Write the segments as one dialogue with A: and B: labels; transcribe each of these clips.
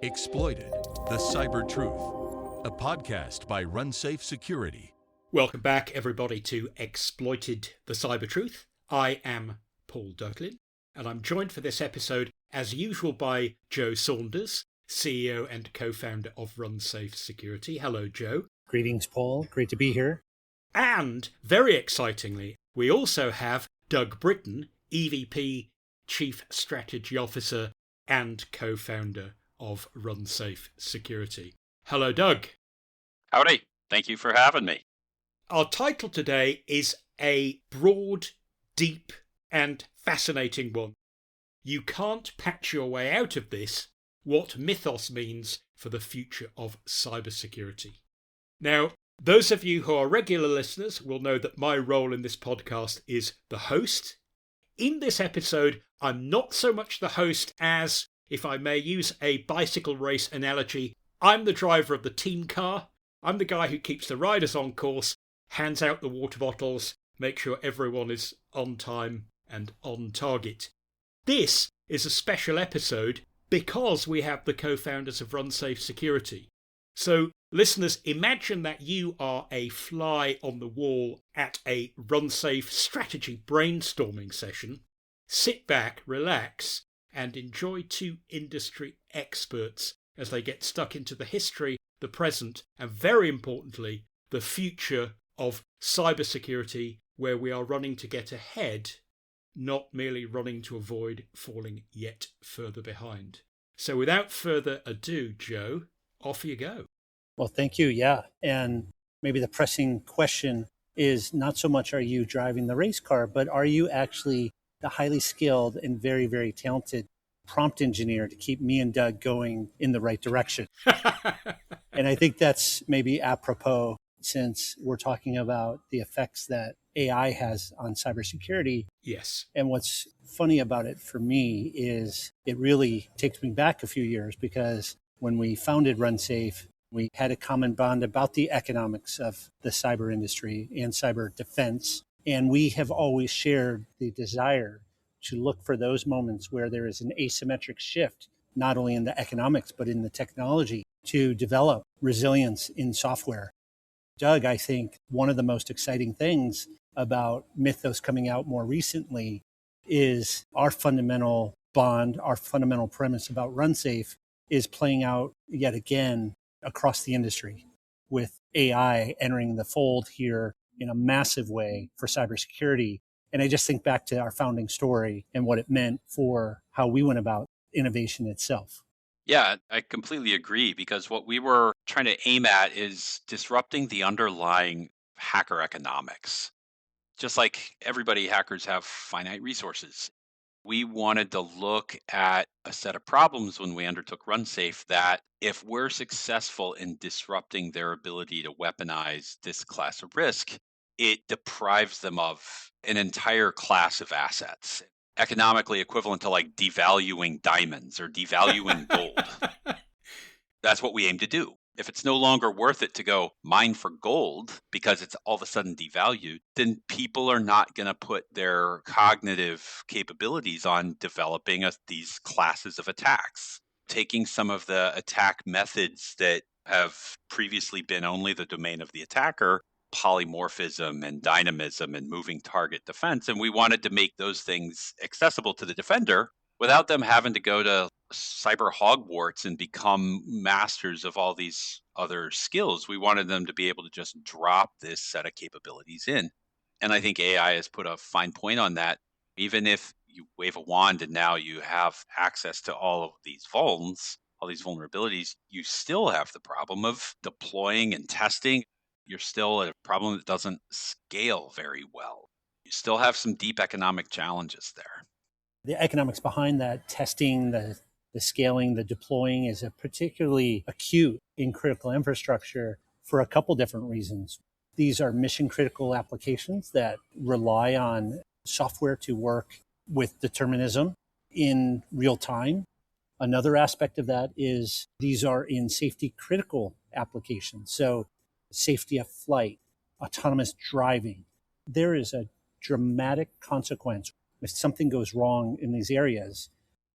A: Exploited, the Cyber Truth, a podcast by RunSafe Security.
B: Welcome back, everybody, to Exploited, the Cyber Truth. I am Paul Ducklin, and I'm joined for this episode, as usual, by Joe Saunders, CEO and co-founder of RunSafe Security. Hello, Joe.
C: Greetings, Paul. Great to be here.
B: And, very excitingly, we also have Doug Britton, EVP, Chief Strategy Officer, and co-founder of RunSafe Security. Hello, Doug.
D: Howdy. Thank you for having me.
B: Our title today is a broad, deep, and fascinating one. You can't patch your way out of this. What Mythos means for the future of cybersecurity. Now, those of you who are regular listeners will know that my role in this podcast is the host. In this episode, I'm not so much the host as, if I may use a bicycle race analogy, I'm the driver of the team car. I'm the guy who keeps the riders on course, hands out the water bottles, make sure everyone is on time and on target. This is a special episode because we have the co-founders of RunSafe Security. So, listeners, imagine that you are a fly on the wall at a RunSafe strategy brainstorming session. Sit back, relax, and enjoy two industry experts as they get stuck into the history, the present, and very importantly, the future of cybersecurity, where we are running to get ahead, not merely running to avoid falling yet further behind. So without further ado, Joe, off you go.
C: Well, thank you. Yeah. And maybe the pressing question is not so much are you driving the race car, but are you actually the highly skilled and very, very talented prompt engineer to keep me and Doug going in the right direction? And I think that's maybe apropos since we're talking about the effects that AI has on cybersecurity.
B: Yes.
C: And what's funny about it for me is it really takes me back a few years, because when we founded RunSafe, we had a common bond about the economics of the cyber industry and cyber defense. And we have always shared the desire to look for those moments where there is an asymmetric shift, not only in the economics, but in the technology, to develop resilience in software. Doug, I think one of the most exciting things about Mythos coming out more recently is our fundamental bond, our fundamental premise about RunSafe is playing out yet again across the industry, with AI entering the fold here in a massive way for cybersecurity. And I just think back to our founding story and what it meant for how we went about innovation itself.
D: Yeah, I completely agree, because what we were trying to aim at is disrupting the underlying hacker economics. Just like everybody, hackers have finite resources. We wanted to look at a set of problems when we undertook RunSafe that if we're successful in disrupting their ability to weaponize this class of risk, it deprives them of an entire class of assets, economically equivalent to like devaluing diamonds or devaluing gold. That's what we aim to do. If it's no longer worth it to go mine for gold because it's all of a sudden devalued, then people are not going to put their cognitive capabilities on developing these classes of attacks. Taking some of the attack methods that have previously been only the domain of the attacker, polymorphism and dynamism and moving target defense, and we wanted to make those things accessible to the defender without them having to go to cyber Hogwarts and become masters of all these other skills. We wanted them to be able to just drop this set of capabilities in. And I think AI has put a fine point on that. Even if you wave a wand and now you have access to all of these vulns, all these vulnerabilities, you still have the problem of deploying and testing. You're still at a problem that doesn't scale very well. You still have some deep economic challenges there.
C: The economics behind that testing, the scaling, the deploying is a particularly acute in critical infrastructure for a couple different reasons. These are mission critical applications that rely on software to work with determinism in real time. Another aspect of that is these are in safety critical applications. So safety of flight, autonomous driving. There is a dramatic consequence if something goes wrong in these areas.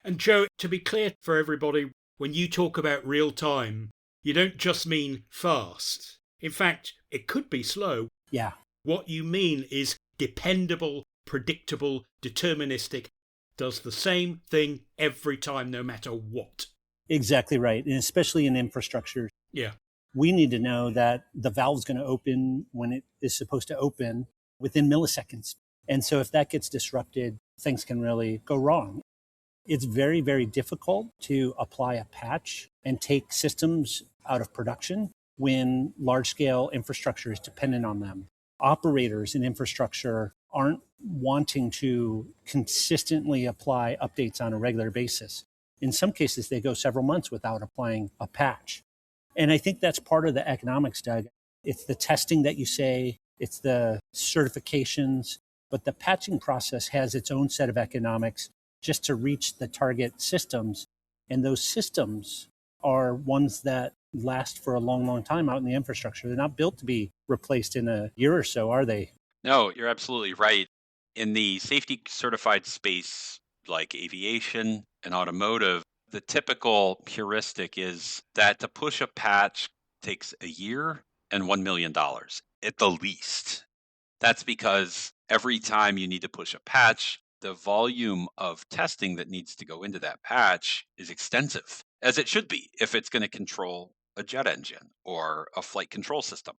B: And Joe, to be clear for everybody, When you talk about real time, you don't just mean fast. In fact, it could be slow.
C: Yeah,
B: What you mean is dependable, predictable, deterministic, does the same thing every time, no matter what.
C: exactly right. And especially in infrastructure,
B: Yeah.
C: we need to know that the valve's going to open when it is supposed to open within milliseconds. And so if that gets disrupted, things can really go wrong. It's very, very difficult to apply a patch and take systems out of production when large scale infrastructure is dependent on them. Operators in infrastructure aren't wanting to consistently apply updates on a regular basis. In some cases, they go several months without applying a patch. And I think that's part of the economics, Doug. It's the testing that you say, it's the certifications, but the patching process has its own set of economics just to reach the target systems. And those systems are ones that last for a long, long time out in the infrastructure. They're not built to be replaced in a year or so, are they?
D: No, you're absolutely right. In the safety certified space, like aviation and automotive, the typical heuristic is that to push a patch takes a year and $1 million at the least. That's because every time you need to push a patch, the volume of testing that needs to go into that patch is extensive, as it should be if it's going to control a jet engine or a flight control system.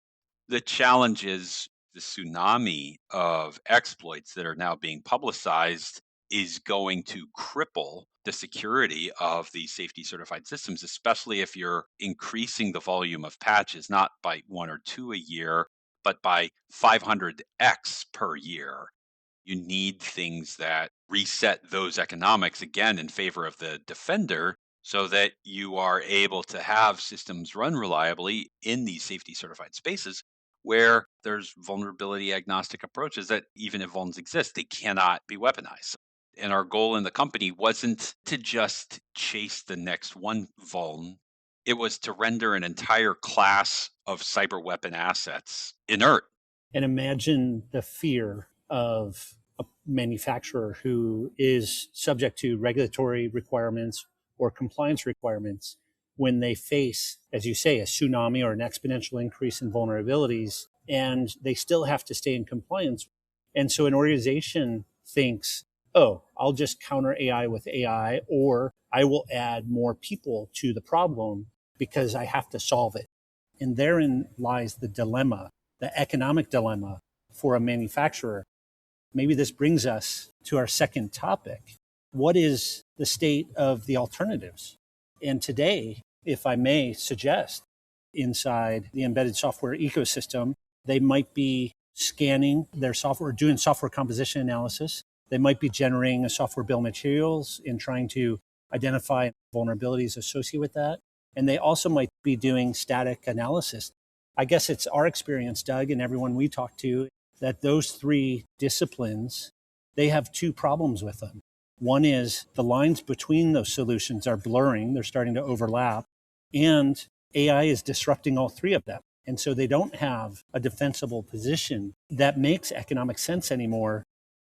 D: The challenge is the tsunami of exploits that are now being publicized is going to cripple the security of these safety certified systems, especially if you're increasing the volume of patches, not by one or two a year, but by 500x per year. You need things that reset those economics again in favor of the defender so that you are able to have systems run reliably in these safety certified spaces where there's vulnerability agnostic approaches that even if vulns exist, they cannot be weaponized. And our goal in the company wasn't to just chase the next one vuln. It was to render an entire class of cyber weapon assets inert.
C: And imagine the fear of a manufacturer who is subject to regulatory requirements or compliance requirements when they face, as you say, a tsunami or an exponential increase in vulnerabilities, and they still have to stay in compliance. And so an organization thinks, oh, I'll just counter AI with AI, or I will add more people to the problem because I have to solve it. And therein lies the dilemma, the economic dilemma for a manufacturer. Maybe this brings us to our second topic. What is the state of the alternatives? And today, if I may suggest, inside the embedded software ecosystem, they might be scanning their software, doing software composition analysis. They might be generating a software bill of materials and trying to identify vulnerabilities associated with that. And they also might be doing static analysis. I guess it's our experience, Doug, and everyone we talk to, that those three disciplines, they have two problems with them. One is the lines between those solutions are blurring, they're starting to overlap, and AI is disrupting all three of them. And so they don't have a defensible position that makes economic sense anymore.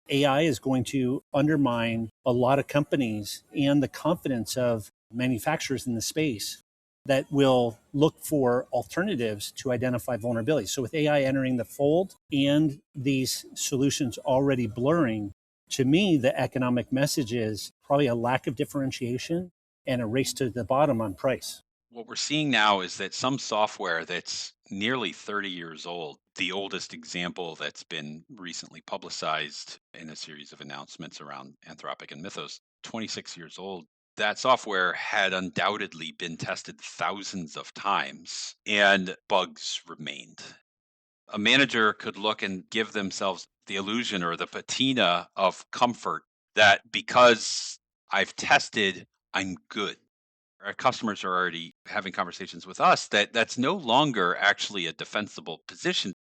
C: AI is going to undermine a lot of companies and the confidence of manufacturers in the space that will look for alternatives to identify vulnerabilities. So with AI entering the fold and these solutions already blurring, to me, the economic message is probably a lack of differentiation and a race to the bottom on price.
D: What we're seeing now is that some software that's nearly 30 years old, the oldest example that's been recently publicized in a series of announcements around Anthropic and Mythos, 26 years old, that software had undoubtedly been tested thousands of times and bugs remained. A manager could look and give themselves the illusion or the patina of comfort that because I've tested, I'm good. Our customers are already having conversations with us that that's no longer actually a defensible position.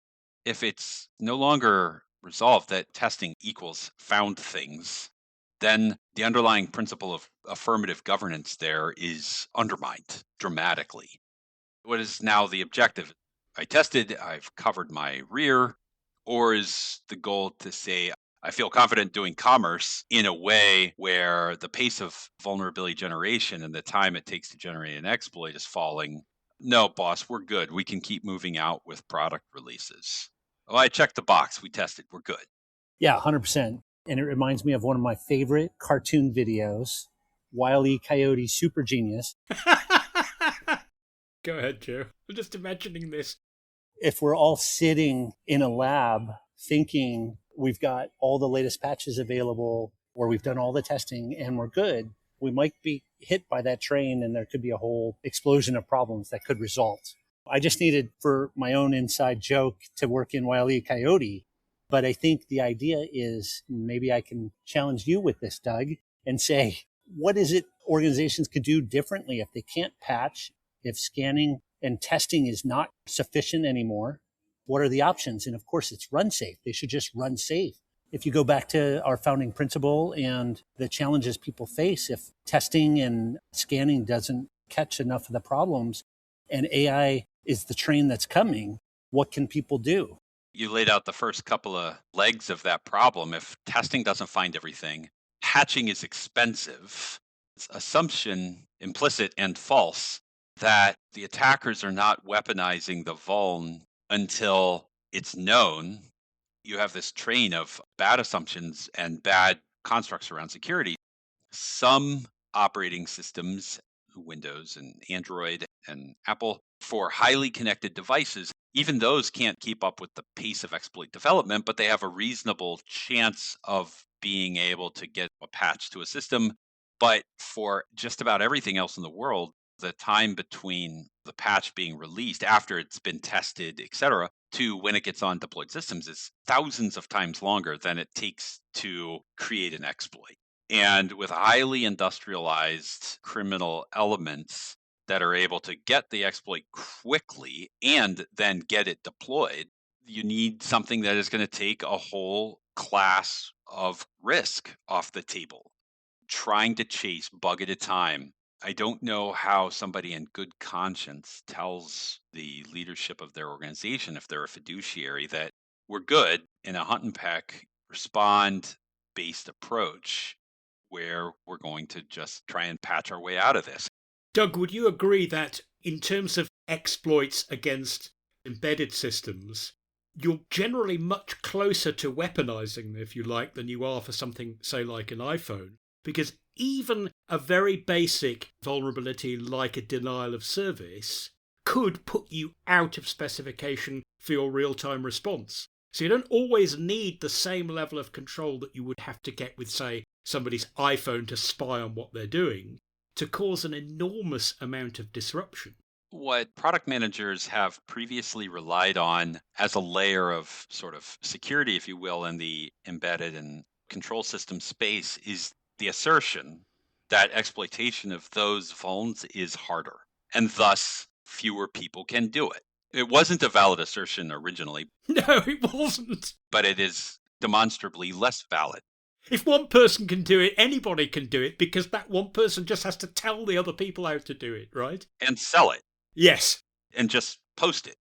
D: If it's no longer resolved that testing equals found things, then the underlying principle of affirmative governance there is undermined dramatically. What is now the objective? I tested, I've covered my rear, or is the goal to say I feel confident doing commerce in a way where the pace of vulnerability generation and the time it takes to generate an exploit is falling. No, boss, we're good. We can keep moving out with product releases. Oh, I checked the box. We tested. We're good.
C: Yeah, 100%. And it reminds me of one of my favorite cartoon videos, Wile E. Coyote Super Genius.
B: Go ahead, Joe. I'm just imagining this.
C: If we're all sitting in a lab thinking we've got all the latest patches available or we've done all the testing and we're good, we might be hit by that train and there could be a whole explosion of problems that could result. I just needed for my own inside joke to work in Wile E. Coyote. But I think the idea is maybe I can challenge you with this, Doug, and say, what is it organizations could do differently if they can't patch, if scanning and testing is not sufficient anymore? What are the options? And of course, it's run safe. They should just run safe. If you go back to our founding principle and the challenges people face, if testing and scanning doesn't catch enough of the problems and AI is the train that's coming, what can people do?
D: You laid out the first couple of legs of that problem. If testing doesn't find everything, patching is expensive. It's assumption, implicit and false, that the attackers are not weaponizing the vuln until it's known. You have this train of bad assumptions and bad constructs around security. Some operating systems, Windows and Android and Apple, for highly connected devices, even those can't keep up with the pace of exploit development, but they have a reasonable chance of being able to get a patch to a system. But for just about everything else in the world, the time between the patch being released after it's been tested, et cetera, to when it gets on deployed systems is thousands of times longer than it takes to create an exploit. And with highly industrialized criminal elements that are able to get the exploit quickly and then get it deployed, you need something that is going to take a whole class of risk off the table. Trying to chase bug at a time. I don't know how somebody in good conscience tells the leadership of their organization, if they're a fiduciary, that we're good in a hunt and peck, respond based approach where we're going to just try and patch our way out of this.
B: Doug, would you agree that in terms of exploits against embedded systems, you're generally much closer to weaponizing them, if you like, than you are for something, say, like an iPhone? Because even a very basic vulnerability like a denial of service could put you out of specification for your real-time response. So you don't always need the same level of control that you would have to get with, say, somebody's iPhone to spy on what they're doing to cause an enormous amount of disruption.
D: What product managers have previously relied on as a layer of sort of security, if you will, in the embedded and control system space is the assertion that exploitation of those vulns is harder, and thus fewer people can do it. It wasn't a valid assertion originally.
B: No, it wasn't.
D: But it is demonstrably less valid.
B: If one person can do it, anybody can do it, because that one person just has to tell the other people how to do it, right?
D: And sell it.
B: Yes.
D: And just post it.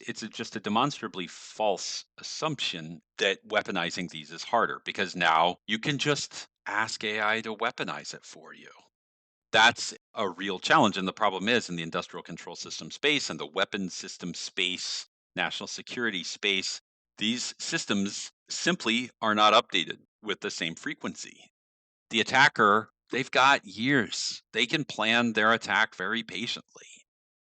D: It's just a demonstrably false assumption that weaponizing these is harder, because now you can just ask AI to weaponize it for you. That's a real challenge. And the problem is in the industrial control system space and the weapons system space, national security space, these systems simply are not updated with the same frequency. The attacker, they've got years. They can plan their attack very patiently.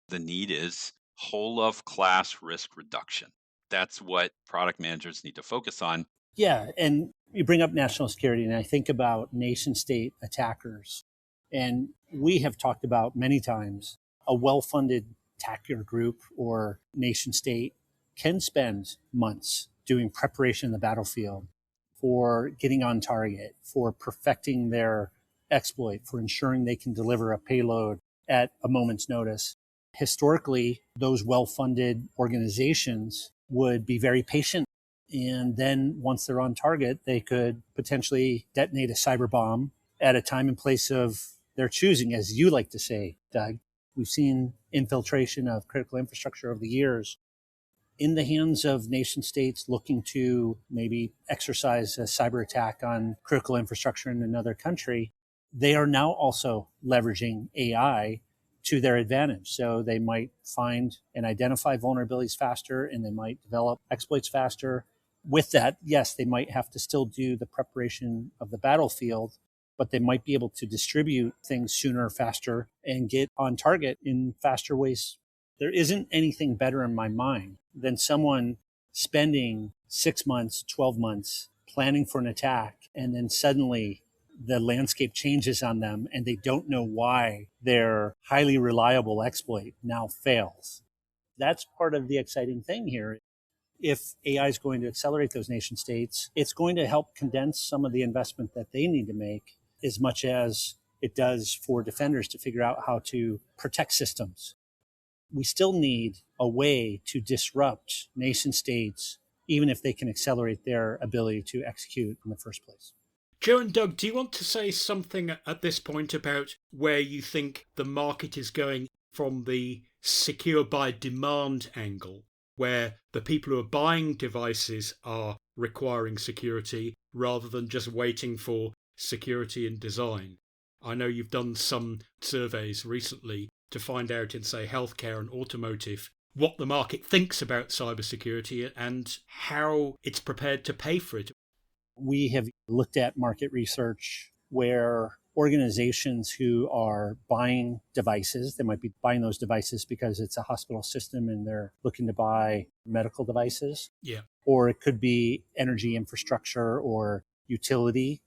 D: The need is whole of class risk reduction. That's what product managers need to focus on.
C: Yeah, and you bring up national security, and I think about nation state attackers. And we have talked about many times a well-funded attacker group or nation state can spend months doing preparation in the battlefield for getting on target, for perfecting their exploit, for ensuring they can deliver a payload at a moment's notice. Historically, those well-funded organizations would be very patient. And then once they're on target, they could potentially detonate a cyber bomb at a time and place of their choosing, as you like to say, Doug. We've seen infiltration of critical infrastructure over the years. in the hands of nation states looking to maybe exercise a cyber attack on critical infrastructure in another country, they are now also leveraging AI to their advantage. So they might find and identify vulnerabilities faster, and they might develop exploits faster. With that, yes, they might have to still do the preparation of the battlefield, but they might be able to distribute things sooner, faster, and get on target in faster ways. There isn't anything better in my mind than someone spending 6 months, 12 months planning for an attack, and then suddenly the landscape changes on them and they don't know why their highly reliable exploit now fails. That's part of the exciting thing here. If AI is going to accelerate those nation states, it's going to help condense some of the investment that they need to make as much as it does for defenders to figure out how to protect systems. We still need a way to disrupt nation states, even if they can accelerate their ability to execute in the first place.
B: Joe and Doug, do you want to say something at this point about where you think the market is going from the secure by demand angle, where the people who are buying devices are requiring security rather than just waiting for security in design? I know you've done some surveys recently to find out in, say, healthcare and automotive what the market thinks about cybersecurity and how it's prepared to pay for it.
C: We have looked at market research where organizations who are buying devices, they might be buying those devices because it's a hospital system and they're looking to buy medical devices.
B: Yeah.
C: Or it could be energy infrastructure or utility.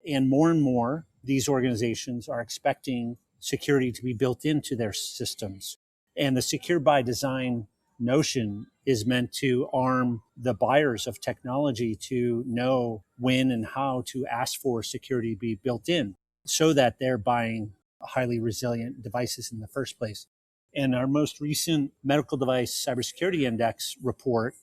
C: And more, these organizations are expecting security to be built into their systems. And the secure by design notion is meant to arm the buyers of technology to know when and how to ask for security to be built in so that they're buying highly resilient devices in the first place. And our most recent medical device cybersecurity index report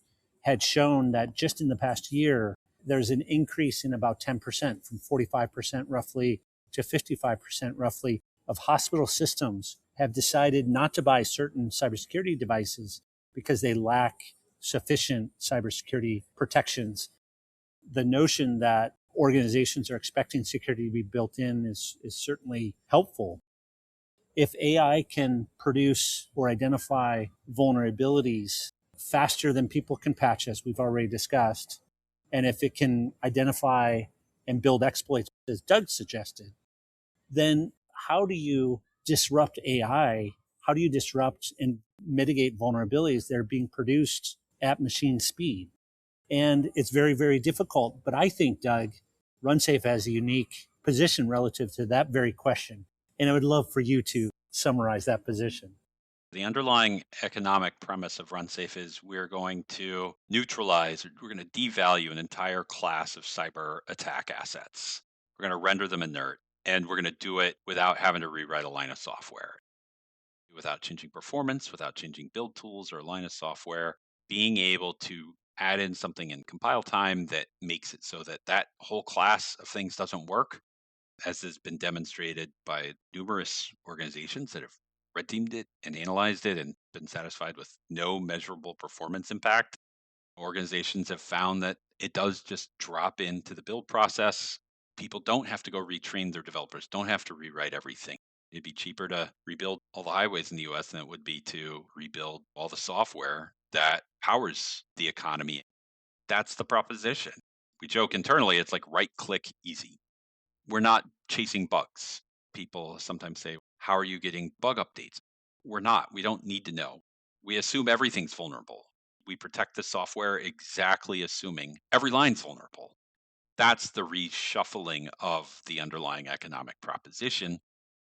C: had shown that just in the past year, there's an increase in about 10%, from 45% roughly to 55% roughly of hospital systems have decided not to buy certain cybersecurity devices because they lack sufficient cybersecurity protections. The notion that organizations are expecting security to be built in is certainly helpful. If AI can produce or identify vulnerabilities faster than people can patch, as we've already discussed, and if it can identify and build exploits, as Doug suggested, then how do you disrupt AI? How do you disrupt and mitigate vulnerabilities that are being produced at machine speed? And it's very, very difficult. But I think, Doug, RunSafe has a unique position relative to that very question. And I would love for you to summarize that position.
D: The underlying economic premise of RunSafe is we're going to neutralize, we're going to devalue an entire class of cyber attack assets. We're going to render them inert, and we're going to do it without having to rewrite a line of software, without changing performance, without changing build tools or a line of software, being able to add in something in compile time that makes it so that that whole class of things doesn't work, as has been demonstrated by numerous organizations that have red teamed it and analyzed it and been satisfied with no measurable performance impact. Organizations have found that it does just drop into the build process. People don't have to go retrain their developers, don't have to rewrite everything. It'd be cheaper to rebuild all the highways in the US than it would be to rebuild all the software that powers the economy. That's the proposition. We joke internally, it's like right click easy. We're not chasing bugs. People sometimes say, how are you getting bug updates? We're not. We don't need to know. We assume everything's vulnerable. We protect the software exactly assuming every line's vulnerable. That's the reshuffling of the underlying economic proposition.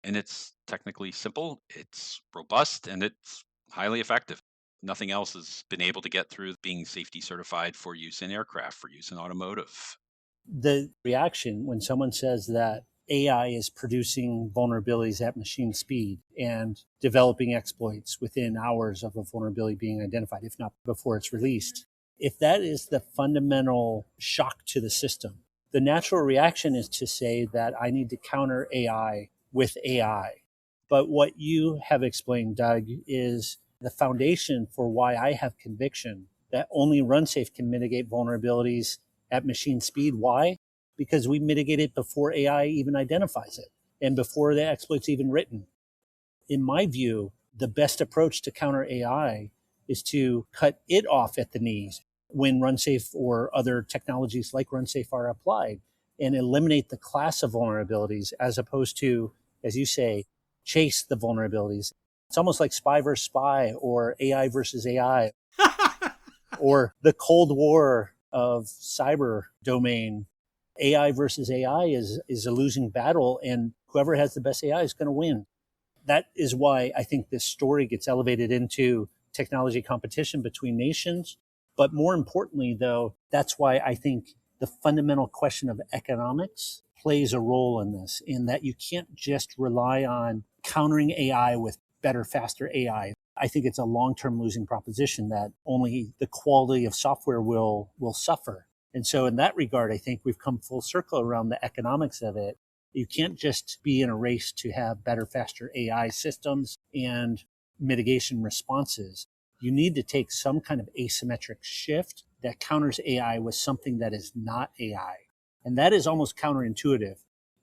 D: And it's technically simple, it's robust, and it's highly effective. Nothing else has been able to get through being safety certified for use in aircraft, for use in automotive.
C: The reaction when someone says that AI is producing vulnerabilities at machine speed and developing exploits within hours of a vulnerability being identified, if not before it's released, if that is the fundamental shock to the system, the natural reaction is to say that I need to counter AI with AI. But what you have explained, Doug, is the foundation for why I have conviction that only RunSafe can mitigate vulnerabilities at machine speed. Why? Because we mitigate it before AI even identifies it and before the exploit's even written. In my view, the best approach to counter AI is to cut it off at the knees when RunSafe or other technologies like RunSafe are applied and eliminate the class of vulnerabilities as opposed to, as you say, chase the vulnerabilities. It's almost like spy versus spy or AI versus AI or the Cold War of cyber domain. AI versus AI is a losing battle, and whoever has the best AI is going to win. That is why I think this story gets elevated into technology competition between nations. But more importantly, though, that's why I think the fundamental question of economics plays a role in this, in that you can't just rely on countering AI with better, faster AI. I think it's a long-term losing proposition that only the quality of software will suffer. And so in that regard, I think we've come full circle around the economics of it. You can't just be in a race to have better, faster AI systems and mitigation responses. You need to take some kind of asymmetric shift that counters AI with something that is not AI. And that is almost counterintuitive.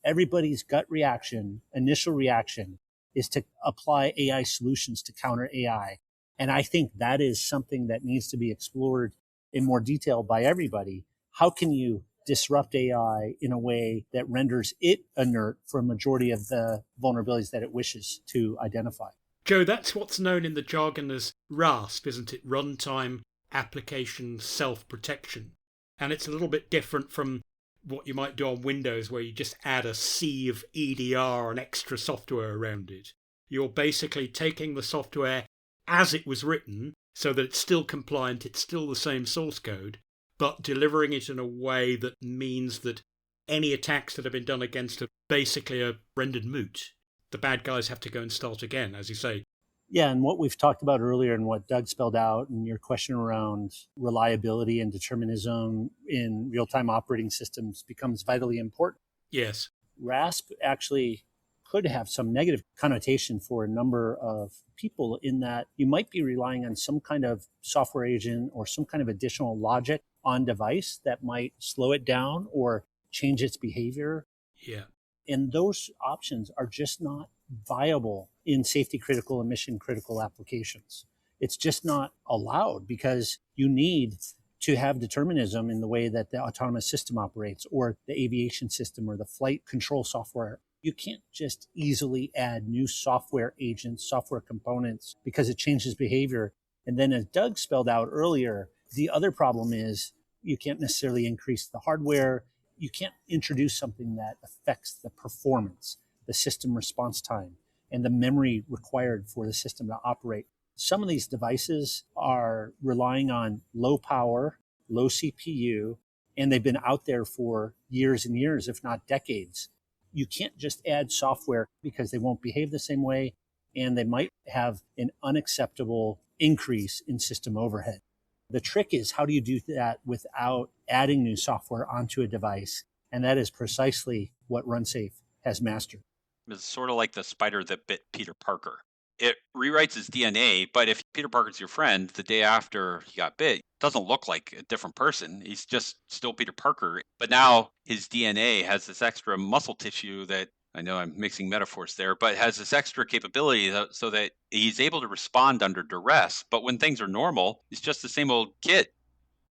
C: Everybody's gut reaction, initial reaction, is to apply AI solutions to counter AI. And I think that is something that needs to be explored in more detail by everybody. How can you disrupt AI in a way that renders it inert for a majority of the vulnerabilities that it wishes to identify?
B: Joe, that's what's known in the jargon as RASP, isn't it? Runtime Application Self-Protection. And it's a little bit different from what you might do on Windows, where you just add a sea of EDR and extra software around it. You're basically taking the software as it was written, so that it's still compliant, it's still the same source code, but delivering it in a way that means that any attacks that have been done against it basically are rendered moot. The bad guys have to go and start again, as you say.
C: Yeah, and what we've talked about earlier and what Doug spelled out and your question around reliability and determinism in real-time operating systems becomes vitally important.
B: Yes.
C: RASP actually could have some negative connotation for a number of people in that you might be relying on some kind of software agent or some kind of additional logic on device that might slow it down or change its behavior.
B: Yeah.
C: And those options are just not viable in safety critical and mission critical applications. It's just not allowed because you need to have determinism in the way that the autonomous system operates or the aviation system or the flight control software. You can't just easily add new software agents, software components because it changes behavior. And then as Doug spelled out earlier, the other problem is you can't necessarily increase the hardware. You can't introduce something that affects the performance, the system response time, and the memory required for the system to operate. Some of these devices are relying on low power, low CPU, and they've been out there for years and years, if not decades. You can't just add software because they won't behave the same way, and they might have an unacceptable increase in system overhead. The trick is, how do you do that without adding new software onto a device? And that is precisely what RunSafe has mastered.
D: It's sort of like the spider that bit Peter Parker. It rewrites his DNA, but if Peter Parker's your friend, the day after he got bit, doesn't look like a different person. He's just still Peter Parker. But now his DNA has this extra muscle tissue that, I know I'm mixing metaphors there, but has this extra capability so that he's able to respond under duress. But when things are normal, he's just the same old kid.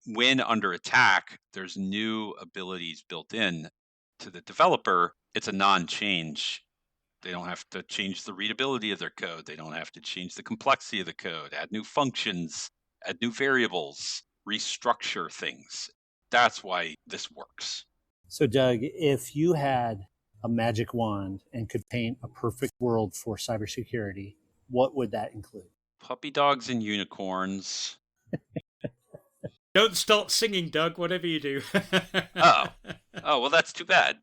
D: When under attack, there's new abilities built in to the developer. It's a non-change. They don't have to change the readability of their code. They don't have to change the complexity of the code, add new functions, add new variables, restructure things. That's why this works.
C: So, Doug, if you had a magic wand and could paint a perfect world for cybersecurity, what would that include?
D: Puppy dogs and unicorns.
B: Don't start singing, Doug, whatever you do.
D: Oh, well, that's too bad.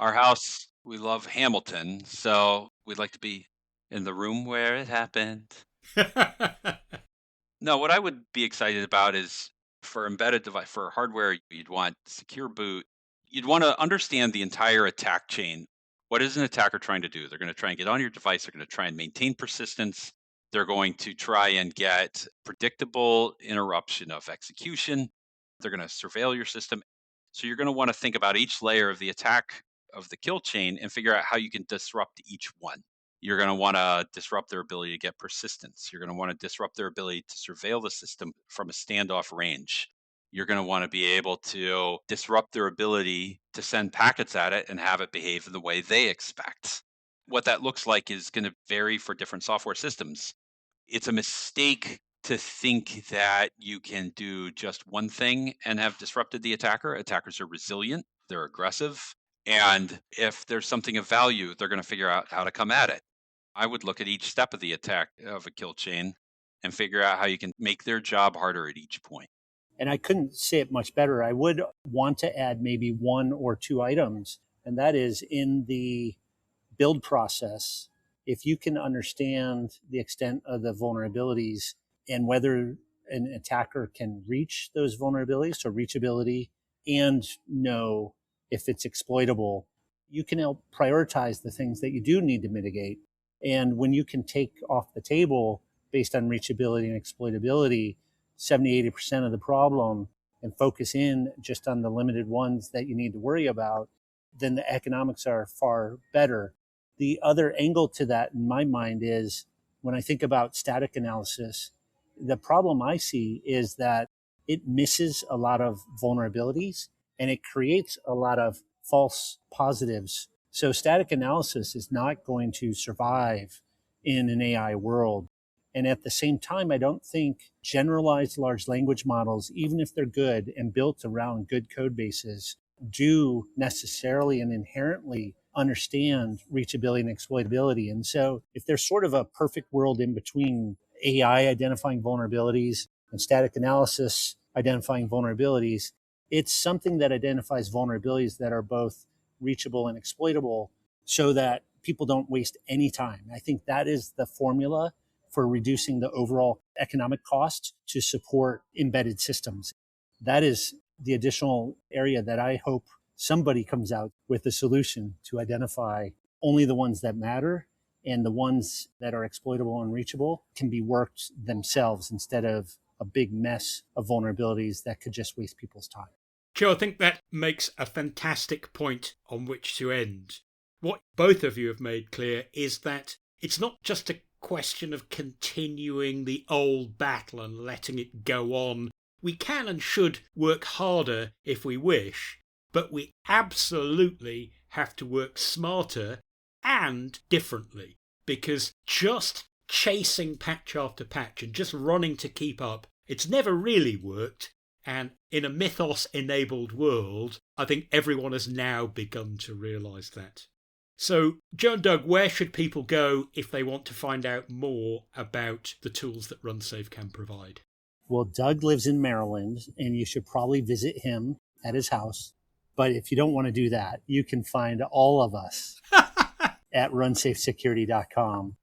D: Our house, we love Hamilton, so we'd like to be in the room where it happened. No, what I would be excited about is for embedded device, for hardware, you'd want secure boot. You'd want to understand the entire attack chain. What is an attacker trying to do? They're going to try and get on your device. They're going to try and maintain persistence. They're going to try and get predictable interruption of execution. They're going to surveil your system. So you're going to want to think about each layer of the attack of the kill chain and figure out how you can disrupt each one. You're going to want to disrupt their ability to get persistence. You're going to want to disrupt their ability to surveil the system from a standoff range. You're going to want to be able to disrupt their ability to send packets at it and have it behave in the way they expect. What that looks like is going to vary for different software systems. It's a mistake to think that you can do just one thing and have disrupted the attacker. Attackers are resilient, they're aggressive, and if there's something of value, they're going to figure out how to come at it. I would look at each step of the attack of a kill chain and figure out how you can make their job harder at each point.
C: And I couldn't say it much better. I would want to add maybe one or two items, and that is in the build process. If you can understand the extent of the vulnerabilities and whether an attacker can reach those vulnerabilities, so reachability, and know if it's exploitable, you can help prioritize the things that you do need to mitigate. And when you can take off the table based on reachability and exploitability 70, 80% of the problem and focus in just on the limited ones that you need to worry about, then the economics are far better. The other angle to that in my mind is when I think about static analysis, the problem I see is that it misses a lot of vulnerabilities and it creates a lot of false positives. So static analysis is not going to survive in an AI world. And at the same time, I don't think generalized large language models, even if they're good and built around good code bases, do necessarily and inherently understand reachability and exploitability. And so if there's sort of a perfect world in between AI identifying vulnerabilities and static analysis identifying vulnerabilities, it's something that identifies vulnerabilities that are both reachable and exploitable so that people don't waste any time. I think that is the formula for reducing the overall economic cost to support embedded systems. That is the additional area that I hope somebody comes out with a solution to identify only the ones that matter, and the ones that are exploitable and reachable can be worked themselves instead of a big mess of vulnerabilities that could just waste people's time.
B: Joe, I think that makes a fantastic point on which to end. What both of you have made clear is that it's not just a question of continuing the old battle and letting it go on. We can and should work harder if we wish, but we absolutely have to work smarter and differently, because just chasing patch after patch and just running to keep up, it's never really worked. And in a Mythos-enabled world, I think everyone has now begun to realise that. So, Joe and Doug, where should people go if they want to find out more about the tools that RunSafe can provide?
C: Well, Doug lives in Maryland, and you should probably visit him at his house. But if you don't want to do that, you can find all of us at runsafesecurity.com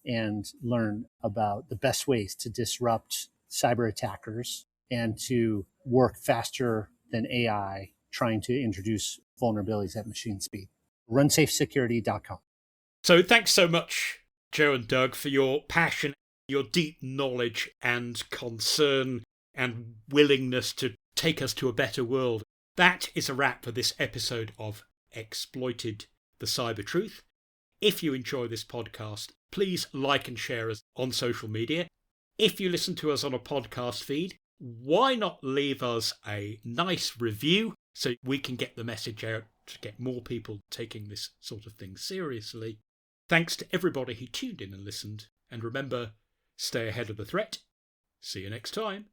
C: and learn about the best ways to disrupt cyber attackers and to work faster than AI trying to introduce vulnerabilities at machine speed. runsafesecurity.com.
B: So thanks so much, Joe and Doug, for your passion, your deep knowledge and concern and willingness to take us to a better world. That is a wrap for this episode of Exploited: The Cyber Truth. If you enjoy this podcast, please like and share us on social media. If you listen to us on a podcast feed, why not leave us a nice review so we can get the message out to get more people taking this sort of thing seriously. Thanks to everybody who tuned in and listened. And remember, stay ahead of the threat. See you next time.